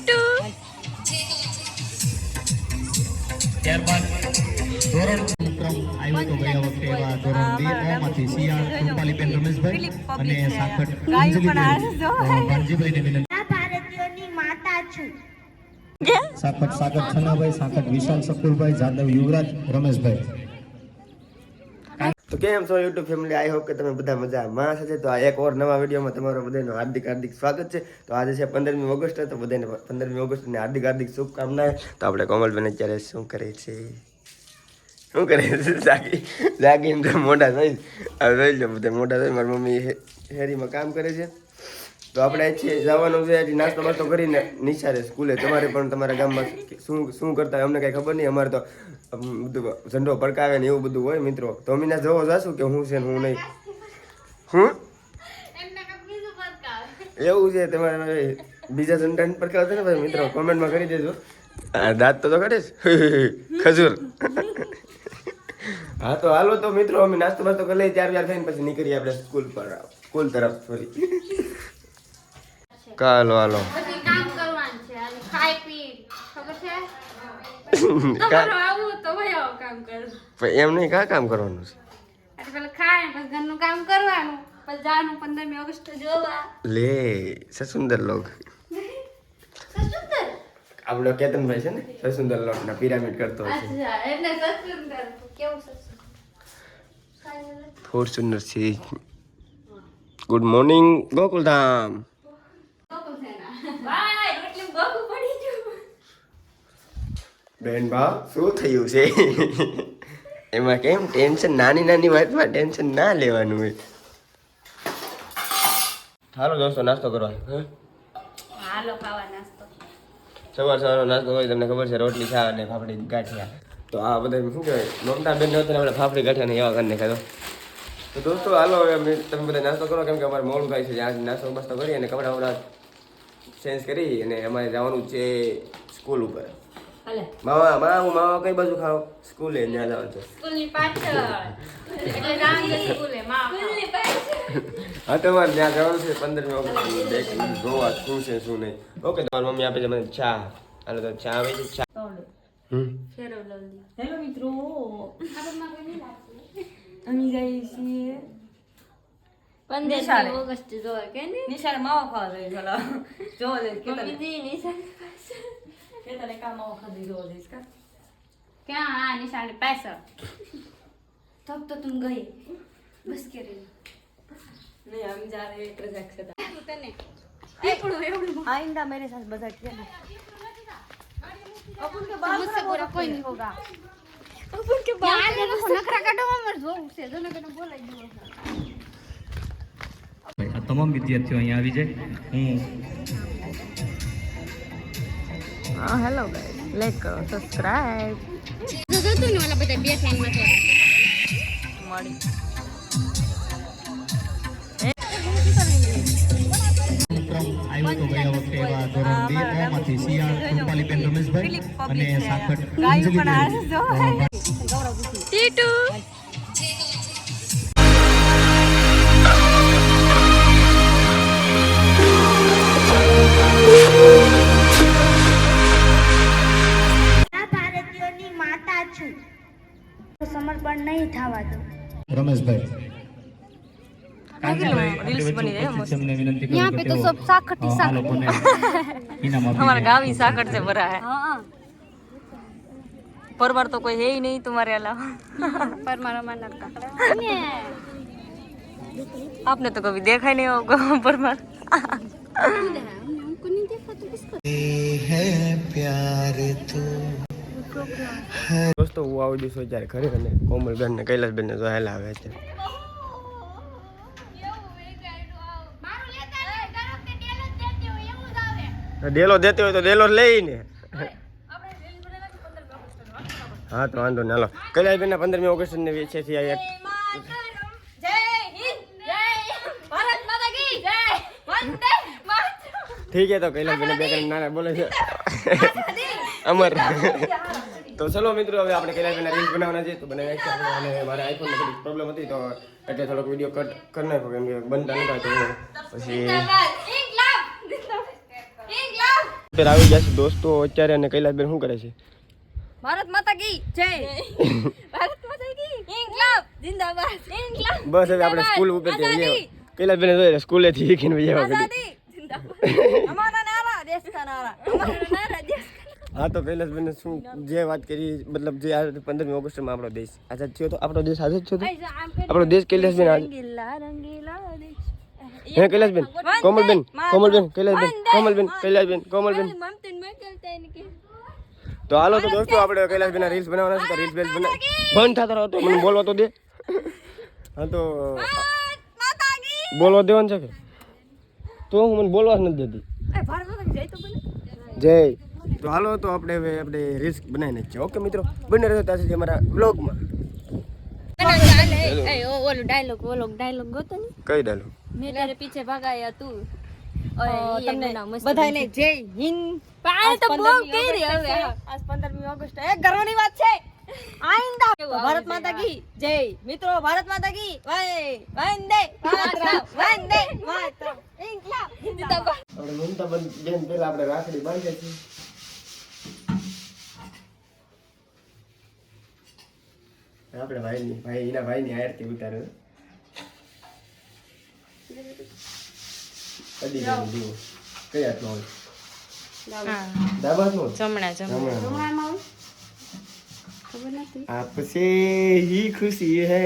ટીટુ ત્યારબાદ ધોરણ ક્રમ આવ્યો તો ગયા વખતે એવા ધોરણ 2 માંથી સિયાળ કૃપાલીબેન રમેશભાઈ અને સાકટ ભાણજીભાઈને વિનંતી. ભારતીયોની માતા છું. સાકટ સાગર છનાભાઈ, સાકટ વિશાલ શકુરભાઈ, જાદવ યુવરાજ, રમેશભાઈ. તો કેમ છો યુટ્યુબ ફેમિલી? આઈ હોપ કે તમે બધા મજામાં હશે. તો આ એક ઓર નવા વિડીયોમાં તમારું બધાનું હાર્દિક હાર્દિક સ્વાગત છે. તો આજે છે 15મી ઓગસ્ટ, તો બધાને 15મી ઓગસ્ટની હાર્દિક હાર્દિક શુભકામનાઓ. તો આપણે કોમલબેન અત્યારે શું કરે છે? જાગીને તો મોટા થઈ જોઈ લો, બધા મોટા થઈ. મારી મમ્મી શેરીમાં કામ કરે છે. તો આપણે છે જવાનું છે, હજી નાસ્તો બાસ્તો કરીને નિશાળે સ્કૂલે. તમારે પણ તમારા ગામમાં શું કરતા હોય અમને કાંઈ ખબર નહીં. અમારે તો બધું ઝંડો પડકાવે ને એવું બધું હોય મિત્રો. તો અમે ના જોવા જાશું કે હું છે ને હું નહીં. એવું છે તમારે બીજા ઝંડા પડકાવતા ને ભાઈ મિત્રો, કોમેન્ટમાં કરી દેજો. દાંત તો કરીશ ખજૂર. હા તો હાલો તો મિત્રો, અમે નાસ્તો બાસ્તો કરી લઈએ, 4 થઈને પછી નીકળીએ આપણે સ્કૂલ તરફ. સોરી, હાલો હાલો. પછી કામ કરવાનું છે અને ખાઈ પી ખબર છે તમારું આવું તો ભાઈ આવું કામ કરું. એમ નહીં, કા કામ કરવાનું છે? એટલે પેલા ખાય પછી ઘરનું કામ કરવાનું, પછી જવાનું 15મી ઓગસ્ટ જોવા. લે સસુંદર લોક આપણો કેતનભાઈ છે ને, સસુંદર લોક ના પિરામિડ કરતો હશે. અચ્છા, એટલે સસુંદર કેવું સસુંદર? ફોર્ચ્યુનર છે. Good morning Gokuldham. ભાઈ રોટલી ગોગું પડી ગયું. બેન ભાવ શું થયું છે? એમાં કેમ ટેન્શન, નાની નાની વાતમાં ટેન્શન ના લેવાનું હોય. હાલો દોસ્તો, નાસ્તો કરવાનો. હાલો ખાવા નાસ્તો. સવારનો નાસ્તો હોય તમને ખબર છે, રોટલી ચા અને ફાફડી ગાંઠિયા. તો આ બધા શું કહેવાય, મમતા બેન હતા આપણે ફાફડી ગાંઠિયા ને એવા કરીને ખાધો. તો દોસ્તો હાલો હવે તમે બધા નાસ્તો કરો, કેમ કે અમારે મોડું થાય છે. આજ નાસ્તો બાસ્તો કરી અને કપડાં વપડા ચેન્જ કરી અને અમારે જવાનું છે સ્કૂલ ઉપર. માવા કઈ બાજુ ખાવ? સ્કૂલે ત્યાં જવાનું છે. સ્કૂલની પાછળ એટલે જવાનું સ્કૂલે સ્કૂલની પાછળ. હા તમારે ત્યાં જવાનું છે 15મી ઓગસ્ટ જોવા શું છે શું નહીં. ઓકે, તમારી મમ્મી આપે છે મને ચા. હાલો તો ચા આવે છે. ચા હેલો મિત્રો, અમે જઈએ છીએ 15મી ઓગસ્ટ જોવા કે ને નિશાળે માવા ખાવા જઈએ. ચાલો જોવા જઈશ કે બીજી નિશાળ તને કા માવા ખાધી જોવા જઈશ કા ક્યાં? હા, નિશાળ પાછળ. તબ તો તુમ ગઈ બસ કે રે नहीं हम जा रहे हैं प्रोजेक्ट से તને એકડું એવડું आइंदा मेरे साथ मजाक किया अपन के बाल मुझसे बुरा कोई नहीं होगा. अपन के बाल यार देखो नखरा काटवा मत जो से जो ने बोलाઈ દો. આ તમામ વિદ્યાર્થીઓ અહીંયા આવી જાય. હું हाँ हेलो गाइस, लाइक करो, सब्सक्राइब જો જો તું ને ઓલા બધા બે ફેન માં છે मड़ी ક્રમ આવ્યો તો ગયા વખતે એવા ધોરણ 2 માંથી સિયાળ કૃપાલીબેન રમેશભાઈ અને સાકટ ટીટુ ભારતીયોની માતા છું. સમર્પણ નહીં થવા દો. રમેશભાઈ. रील्स बनी रहे मस्त। हमने विनंती करूं यहाँ पे तो सब साकट ही साकट लोगों ने इनाम आपी हमारा है। गाँव ही साकट से भरा है। हाँ परमार तो कोई है ही नहीं तुम्हारे अलावा। पर मारा मन लड़का आपने तो कभी देखा ही नहीं होगा परमार। हमको नहीं देखा तो किसको? દોસ્તો હું આવી જઈશ ત્યારે ઘરે અને કોમલબેન ને કૈલાસબેન ને જો હેલા આવે છે. ડેલો દેતી હોય તો ડેલો લઈને. હા તો વાંધો ને. હાલો કૈલાસબેન ના 15મી ઓગસ્ટ ને છે એક ઠીક હે. તો કૈલાસબેન બે ત્રણ નાના બોલે છે અમર. તો ચલો મિત્રો, હવે આપણે કૈલાસબેન રીલ્સ બનાવવાના છે તો બનાવી નાખીએ. અને મારા આઈફોનમાં થોડી પ્રોબ્લેમ હતી તો એટલે થોડોક વિડીયો કટ કરી નાખ્યો, કેમ કે બનતા નતા તો પછી અત્યારે આવી ગયા છે દોસ્તો અત્યારે, અને કૈલાસબેન શું કરે છે? ભારત માતા કી જય. ભારત માતા કી ઇન્કલાબ જિંદાબાદ. ઇન્કલાબ બસ હવે આપણે સ્કૂલ ઉપર કૈલાસબેન જોઈએ સ્કૂલેથી શીખીને વૈયા કરી. આઝાદી જિંદાબાદ. અમારા નારા દેશ કા નારા. અમારા નારા દેશ કા. હા તો કૈલાસબેન શું જે વાત કરી, મતલબ જે આ 15મી ઓગસ્ટમાં આપણો દેશ આઝાદ થયો તો, આપણો દેશ આઝાદ થયો તો, આપણો દેશ કૈલાસબેન રંગીલા રંગીલા દેશ. હે કૈલાસબેન, કોમલબેન, કોમલબેન, કૈલાસબેન, કોમલબેન, કૈલાસબન, કોમલબેન. મમતીન મેં કેલતા ઇનકે. તો હાલો તો દોસ્તો આપણે કૈલાસબેન રીલ્સ બનાવવાના છે, તો રીલ્સ બંધ થતા રહો તો મને બોલવા તો દે. હા તો માતા કી બોલવા દેવાનું છે કે તો હું મને બોલવા જ નથી દેતી. એ ભારત માતા કી જય તો બને. જય. તો હાલો તો આપણે હવે આપણે રીલ્સ બનાવીને છીએ. ઓકે મિત્રો, બને રહો ત્યાં સુધી અમારા બ્લોગમાં. ઓલો ડાયલોગ ગોતો ને. કઈ ડાલો? મેં તારે પીછે ભગાયા તું. તમને બધાને જય હિન્દ. પાણી તો બહુ કરી હવે. આજ 15મી ઓગસ્ટ એક ગર્વની વાત છે. આઈંદા ભારત માતા કી જય. મિત્રો ભારત માતા કી વંદે માતરમ, વંદે માતરમ. ઇન્કલાબ જિંદાબાદ. આપણે મમતા બેન પહેલા આપણે રાખડી બાંધીએ છીએ. આપણે એના ભાઈની આરતી ઉતારે. કદી દીવો કઈ હાથનો હોય? ડાબા હાથનો હોય? જમણા. आपसे ही खुशी है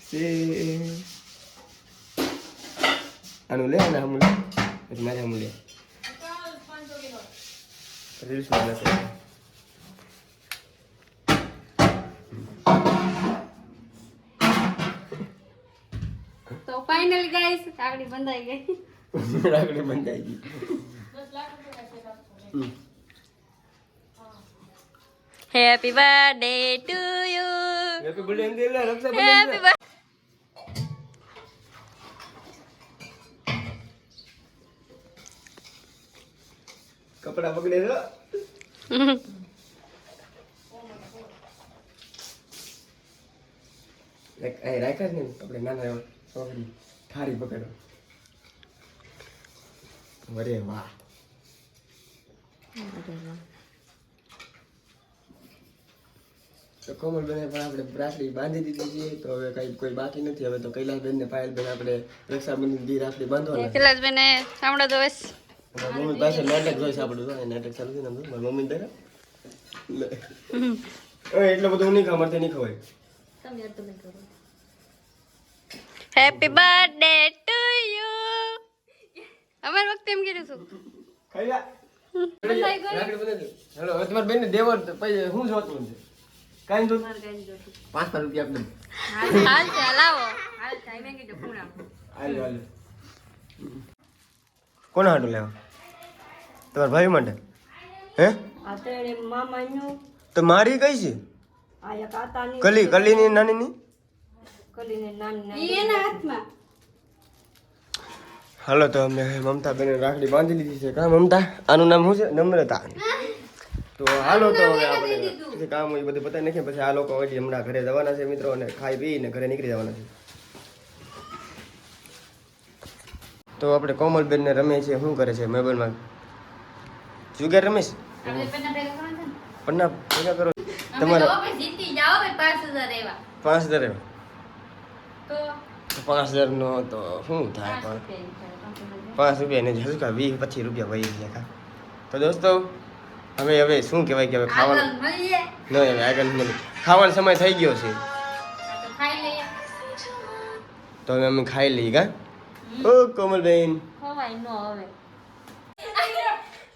से आनु ले आना हम ले मारे हम ले रील्स बना से તો ફાઇનલી ગાઈસ રાખડી બંધાઈ ગઈ. રાખડી બંધાઈ ગઈ. Happy birthday to you. Happy birthday એમ દે લે રક્ષા હેપી બંધન. કપડા પકડે છો? રાખ્યા જ ને આપણે નાના છોકરી થારી પકડો. અરે વાહ. તો કોમલબેને પણ આપણે રાખડી બાંધી દીધી છે. તો હવે કઈ કોઈ બાકી નથી. હવે તો કૈલાસબેન ને પાયલબેન આપણે રક્ષાબંધન દી રાખડી બાંધવાના. કૈલાસબેને સાંભળો તો બસ. મારી મમ્મી પાસે નાટક જોઈશે આપણું. તો નાટક ચાલુ છે ને મારી મમ્મી દેખા એટલું બધું નહીં ખબર નહીં ખવાય. Happy birthday to you. અમાર વખતે એમ કીધું છું. ખાઈ લા રાખડી બંધાઈ. હેલો હવે તમારી બેન ને દેવો પછી શું જોતું છે? કાઈ જોતું? 5 રૂપિયા આપી દઉં. હાલ છે લાવો. હાલ થાય મેં કીધું પૂરા. હાલો હાલો. કોના હાટું લેવા? તમારા ભાઈ માટે? હે? આતેડે મામાનું તો મારી કઈ છે? આયા કાતાની કલીની નાનીની? કલીને નાની ઈ એના હાથમાં. હાલો તો અમે મમતા બેન રાખડી બાંધી લીધી છે. કા મમતા? આનું નામ શું છે? નમ્રતા. તો હાલો તો હવે આપણે જે કામ હોય એ બધું પતાવી નાખીએ. પછી આ લોકો હજી હમણાં ઘરે જવાના છે મિત્રો, અને ખાઈ પીને ઘરે નીકળી જવાના છે. તો આપણે કોમલબેન ને રમે છે. શું કરે છે મોબાઈલમાં? જુગાર રમેશ? આપણે પેલા ભેગા કરવાનું છે ને. પણ ના ભેગા કરો અમે તમારા તો હવે જીતી જાઓ ભાઈ 5000 એવા. 5000 તો 5000 નો તો શું થાય? પણ 5 રૂપિયા ને હજુ કા 20 25 રૂપિયા વહી ગયા કા. તો દોસ્તો હવે શું કહેવાય કે હવે ખાવાનું આગળ મળીએ. નહીં, હવે આગળ નહીં. ખાવાનો સમય થઈ ગયો છે. આ તો ખાઈ લઈએ. તો હવે અમે ખાઈ લઈએ કા. ઓ કોમલબેન, ખવાય નો હવે.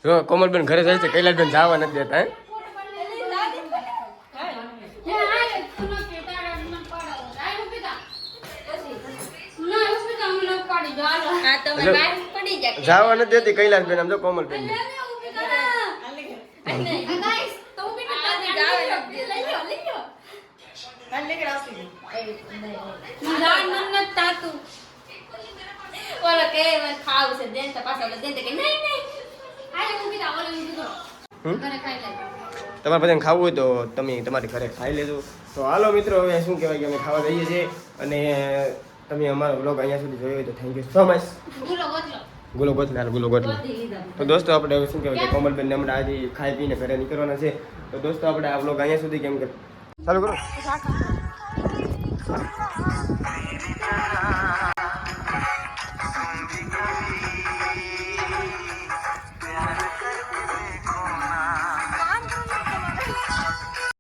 જો કોમલબેન ઘરે જાય છે, કૈલાસબેન જવા નથી દેતા. હે જવા નથી દેતી કૈલાસબેન. આમ જો કોમલબેન તમારે બધાને ખાવું હોય તો તમે તમારી ઘરે ખાઈ લેજો. તો હાલો મિત્રો, હવે શું કહેવાય કે અમે ખાવા જઈએ છીએ. અને તમે અમારો બ્લોગ અહીંયા સુધી જોયો હોય તો થેન્ક યુ સો મચ. ગુલો ગોઠલે હાલ ગુલો ગોઠલે. તો દોસ્તો આપણે હવે શું કહેવાય કે કોમલબેન ને હમણાં આજે ખાઈ પીને ઘરે નીકળવાના છે. તો દોસ્તો આપણે આ વ્લોગ અહીંયા સુધી કેમ કે ચાલુ કરો.